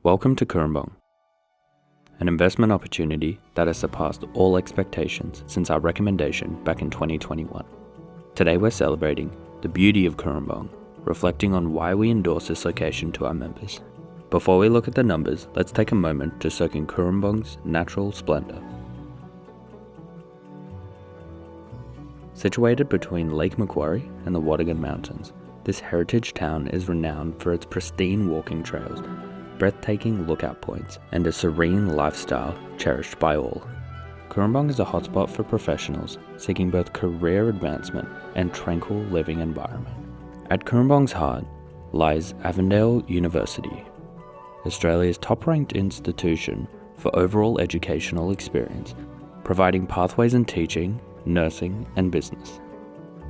Welcome to Cooranbong, an investment opportunity that has surpassed all expectations since our recommendation back in 2021. Today we're celebrating the beauty of Cooranbong, reflecting on why we endorse this location to our members. Before we look at the numbers, let's take a moment to soak in Cooranbong's natural splendor. Situated between Lake Macquarie and the Watergan Mountains, this heritage town is renowned for its pristine walking trails, breathtaking lookout points, and a serene lifestyle cherished by all. Cooranbong is a hotspot for professionals seeking both career advancement and tranquil living environment. At Cooranbong's heart lies Avondale University, Australia's top-ranked institution for overall educational experience, providing pathways in teaching, nursing, and business.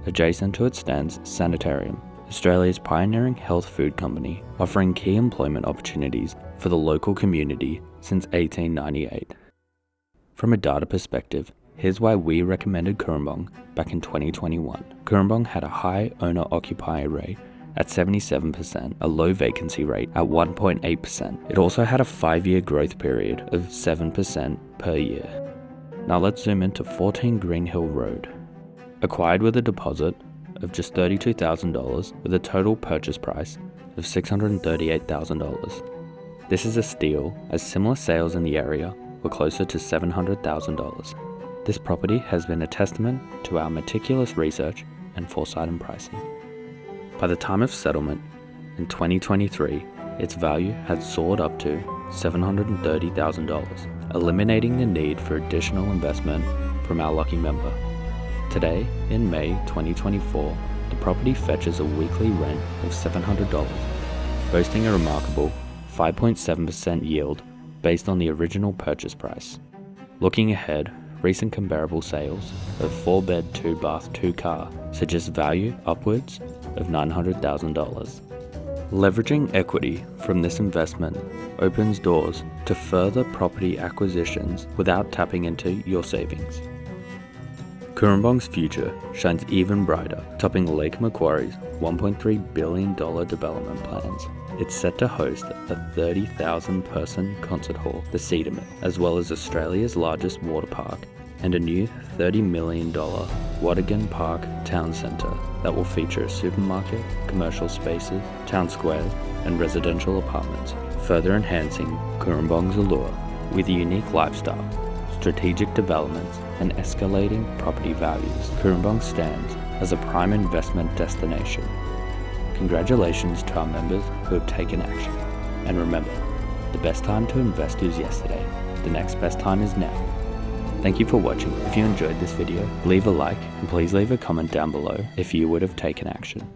Adjacent to it stands Sanitarium, Australia's pioneering health food company, offering key employment opportunities for the local community since 1898. From a data perspective, here's why we recommended Cooranbong back in 2021. Cooranbong had a high owner-occupier rate at 77%, a low vacancy rate at 1.8%. It also had a 5-year growth period of 7% per year. Now let's zoom into 14 Green Hill Road. Acquired with a deposit of just $32,000 with a total purchase price of $638,000. This is a steal, as similar sales in the area were closer to $700,000. This property has been a testament to our meticulous research and foresight in pricing. By the time of settlement in 2023, its value had soared up to $730,000, eliminating the need for additional investment from our lucky member. Today, in May 2024, the property fetches a weekly rent of $700, boasting a remarkable 5.7% yield based on the original purchase price. Looking ahead, recent comparable sales of 4-bed, 2-bath, 2-car suggest value upwards of $900,000. Leveraging equity from this investment opens doors to further property acquisitions without tapping into your savings. Cooranbong's future shines even brighter, topping Lake Macquarie's $1.3 billion development plans. It's set to host a 30,000-person concert hall, the Cedar Mill, as well as Australia's largest water park, and a new $30 million Watergan Park Town Centre that will feature a supermarket, commercial spaces, town squares, and residential apartments, further enhancing Cooranbong's allure with a unique lifestyle, strategic developments, and escalating property values. Cooranbong stands as a prime investment destination. Congratulations to our members who have taken action. And remember, the best time to invest is yesterday. The next best time is now. Thank you for watching. If you enjoyed this video, leave a like and please leave a comment down below if you would have taken action.